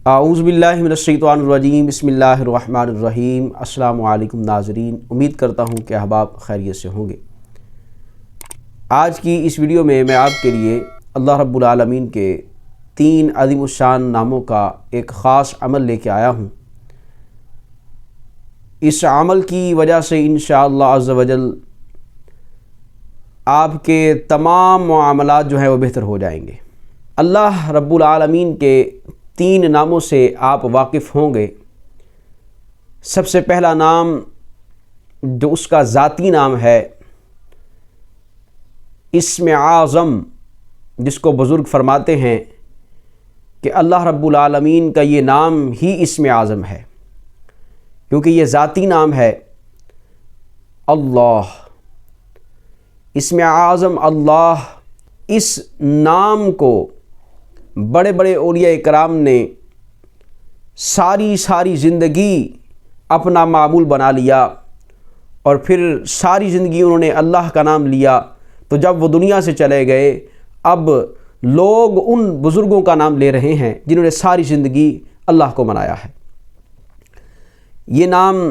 اعوذ باللہ من الشیطان الرجیم، بسم اللہ الرحمن الرحیم۔ السلام علیکم ناظرین، امید کرتا ہوں کہ احباب خیریت سے ہوں گے۔ آج کی اس ویڈیو میں آپ کے لیے اللہ رب العالمین کے 3 عظیم الشان ناموں کا ایک خاص عمل لے کے آیا ہوں۔ اس عمل کی وجہ سے انشاءاللہ عز و جل آپ کے تمام معاملات جو ہیں وہ بہتر ہو جائیں گے۔ اللہ رب العالمین کے 3 ناموں سے آپ واقف ہوں گے۔ سب سے پہلا نام جو اس کا ذاتی نام ہے، اسم اعظم، جس کو بزرگ فرماتے ہیں کہ اللہ رب العالمین کا یہ نام ہی اسم اعظم ہے، کیونکہ یہ ذاتی نام ہے اللہ۔ اسم اعظم اللہ، اس نام کو بڑے بڑے اولیاء کرام نے ساری زندگی اپنا معمول بنا لیا، اور پھر ساری زندگی انہوں نے اللہ کا نام لیا۔ تو جب وہ دنیا سے چلے گئے، اب لوگ ان بزرگوں کا نام لے رہے ہیں جنہوں نے ساری زندگی اللہ کو منایا ہے۔ یہ نام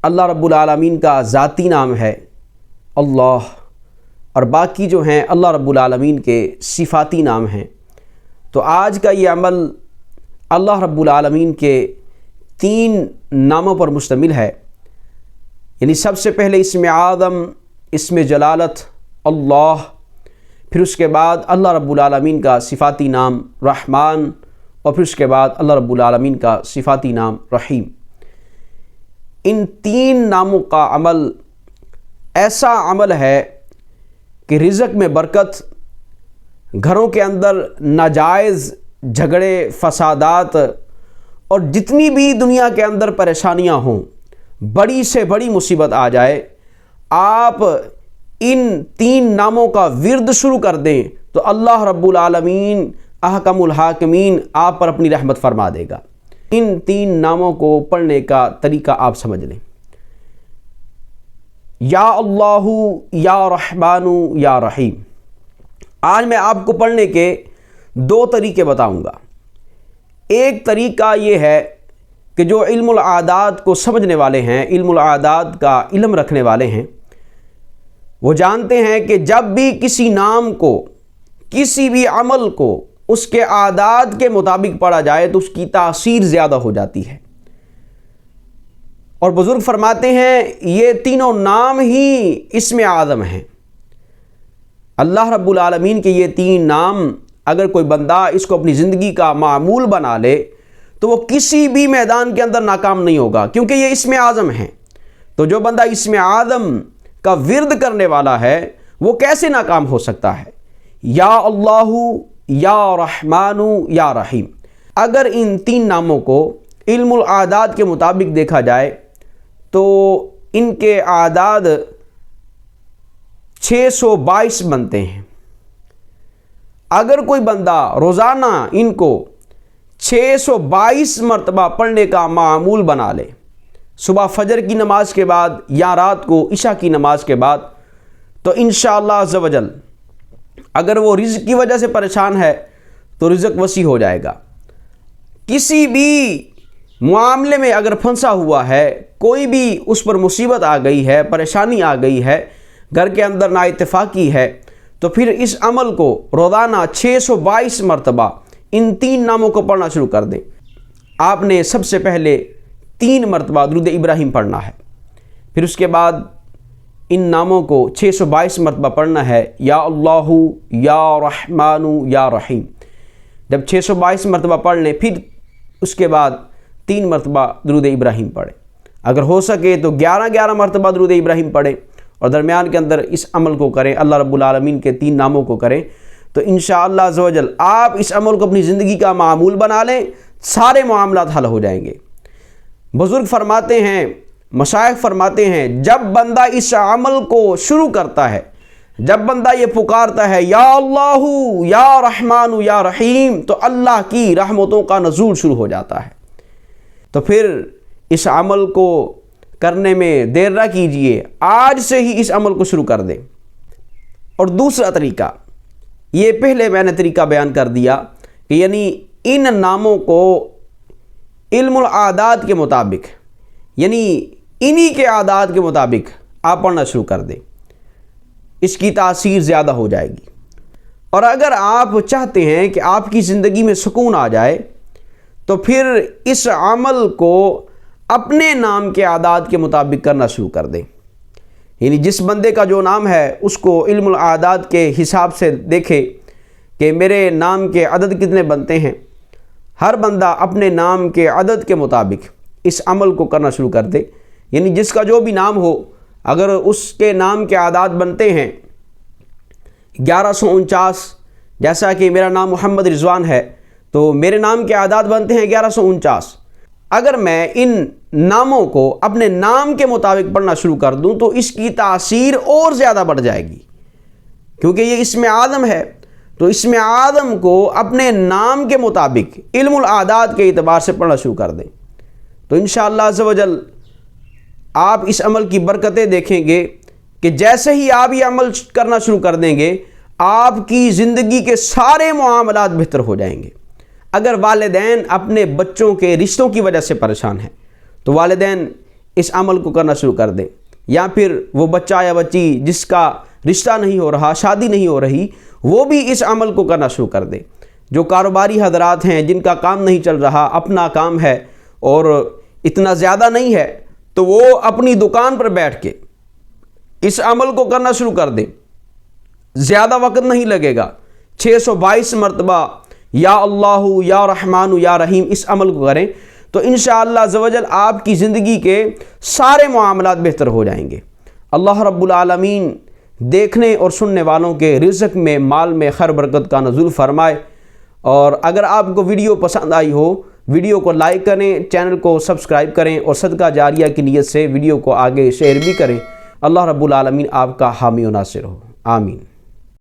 اللہ رب العالمین کا ذاتی نام ہے اللہ، اور باقی جو ہیں اللہ رب العالمین کے صفاتی نام ہیں۔ تو آج کا یہ عمل اللہ رب العالمین کے 3 ناموں پر مشتمل ہے، یعنی سب سے پہلے اسم اعظم، اسم جلالت اللہ، پھر اس کے بعد اللہ رب العالمین کا صفاتی نام رحمان، اور پھر اس کے بعد اللہ رب العالمین کا صفاتی نام رحیم۔ ان 3 ناموں کا عمل ایسا عمل ہے کہ رزق میں برکت، گھروں کے اندر ناجائز جھگڑے فسادات اور جتنی بھی دنیا کے اندر پریشانیاں ہوں، بڑی سے بڑی مصیبت آ جائے، آپ ان 3 ناموں کا ورد شروع کر دیں تو اللہ رب العالمین احکم الحاکمین آپ پر اپنی رحمت فرما دے گا۔ ان 3 ناموں کو پڑھنے کا طریقہ آپ سمجھ لیں۔ یا اللہ، یا رحمان، یا رحیم۔ آج میں آپ کو پڑھنے کے 2 طریقے بتاؤں گا۔ ایک طریقہ یہ ہے کہ جو علم العادات کو سمجھنے والے ہیں، علم العادات کا علم رکھنے والے ہیں، وہ جانتے ہیں کہ جب بھی کسی نام کو، کسی بھی عمل کو اس کے عادات کے مطابق پڑھا جائے تو اس کی تاثیر زیادہ ہو جاتی ہے۔ اور بزرگ فرماتے ہیں یہ تینوں نام ہی اسم اعظم ہیں۔ اللہ رب العالمین کے یہ 3 نام اگر کوئی بندہ اس کو اپنی زندگی کا معمول بنا لے تو وہ کسی بھی میدان کے اندر ناکام نہیں ہوگا، کیونکہ یہ اسم اعظم ہیں۔ تو جو بندہ اسم اعظم کا ورد کرنے والا ہے وہ کیسے ناکام ہو سکتا ہے؟ یا اللہ، یا رحمان، یا رحیم۔ اگر ان 3 ناموں کو علم العادات کے مطابق دیکھا جائے تو ان کے اعداد 622 بنتے ہیں۔ اگر کوئی بندہ روزانہ ان کو 622 مرتبہ پڑھنے کا معمول بنا لے، صبح فجر کی نماز کے بعد یا رات کو عشاء کی نماز کے بعد، تو انشاءاللہ عز و جل اگر وہ رزق کی وجہ سے پریشان ہے تو رزق وسیع ہو جائے گا۔ کسی بھی معاملے میں اگر پھنسا ہوا ہے، کوئی بھی اس پر مصیبت آ گئی ہے، پریشانی آ گئی ہے، گھر کے اندر نا اتفاقی ہے، تو پھر اس عمل کو روزانہ 622 مرتبہ ان 3 ناموں کو پڑھنا شروع کر دیں۔ آپ نے سب سے پہلے 3 مرتبہ درود ابراہیم پڑھنا ہے، پھر اس کے بعد ان ناموں کو 622 مرتبہ پڑھنا ہے، یا اللہ، یا رحمان، یا رحیم۔ جب 622 مرتبہ پڑھ لیں پھر اس کے بعد 3 مرتبہ درود ابراہیم پڑھیں۔ اگر ہو سکے تو 11 مرتبہ درود ابراہیم پڑھیں، اور درمیان کے اندر اس عمل کو کریں، اللہ رب العالمین کے 3 ناموں کو کریں، تو انشاءاللہ عز و جل آپ اس عمل کو اپنی زندگی کا معمول بنا لیں، سارے معاملات حل ہو جائیں گے۔ بزرگ فرماتے ہیں، مشائخ فرماتے ہیں، جب بندہ اس عمل کو شروع کرتا ہے، جب بندہ یہ پکارتا ہے یا اللہ، یا رحمان، یا رحیم، تو اللہ کی رحمتوں کا نزول شروع ہو جاتا ہے۔ تو پھر اس عمل کو کرنے میں دیر نہ کیجیے، آج سے ہی اس عمل کو شروع کر دیں۔ اور دوسرا طریقہ، یہ پہلے میں نے طریقہ بیان کر دیا کہ یعنی ان ناموں کو علم العادات کے مطابق، یعنی انہی کے عادات کے مطابق آپ پڑھنا شروع کر دیں، اس کی تاثیر زیادہ ہو جائے گی۔ اور اگر آپ چاہتے ہیں کہ آپ کی زندگی میں سکون آ جائے تو پھر اس عمل کو اپنے نام کے عادات کے مطابق کرنا شروع کر دیں، یعنی جس بندے کا جو نام ہے اس کو علم العادات کے حساب سے دیکھے کہ میرے نام کے عدد کتنے بنتے ہیں، ہر بندہ اپنے نام کے عدد کے مطابق اس عمل کو کرنا شروع کر دے، یعنی جس کا جو بھی نام ہو، اگر اس کے نام کے عادات بنتے ہیں 1149، جیسا کہ میرا نام محمد رضوان ہے تو میرے نام کے عادات بنتے ہیں 1149، اگر میں ان ناموں کو اپنے نام کے مطابق پڑھنا شروع کر دوں تو اس کی تاثیر اور زیادہ بڑھ جائے گی، کیونکہ یہ اسم اعظم ہے، تو اسم اعظم کو اپنے نام کے مطابق علم العادات کے اعتبار سے پڑھنا شروع کر دیں تو انشاءاللہ عز و جل آپ اس عمل کی برکتیں دیکھیں گے کہ جیسے ہی آپ یہ عمل کرنا شروع کر دیں گے آپ کی زندگی کے سارے معاملات بہتر ہو جائیں گے۔ اگر والدین اپنے بچوں کے رشتوں کی وجہ سے پریشان ہیں تو والدین اس عمل کو کرنا شروع کر دیں، یا پھر وہ بچہ یا بچی جس کا رشتہ نہیں ہو رہا، شادی نہیں ہو رہی، وہ بھی اس عمل کو کرنا شروع کر دیں۔ جو کاروباری حضرات ہیں جن کا کام نہیں چل رہا، اپنا کام ہے اور اتنا زیادہ نہیں ہے، تو وہ اپنی دکان پر بیٹھ کے اس عمل کو کرنا شروع کر دیں، زیادہ وقت نہیں لگے گا، 622 مرتبہ یا اللہ یا رحمان یا رحیم اس عمل کو کریں تو انشاءاللہ عز و جل آپ کی زندگی کے سارے معاملات بہتر ہو جائیں گے۔ اللہ رب العالمین دیکھنے اور سننے والوں کے رزق میں، مال میں خیر برکت کا نزول فرمائے۔ اور اگر آپ کو ویڈیو پسند آئی ہو، ویڈیو کو لائک کریں، چینل کو سبسکرائب کریں اور صدقہ جاریہ کی نیت سے ویڈیو کو آگے شیئر بھی کریں۔ اللہ رب العالمین آپ کا حامی و ناصر ہو، آمین۔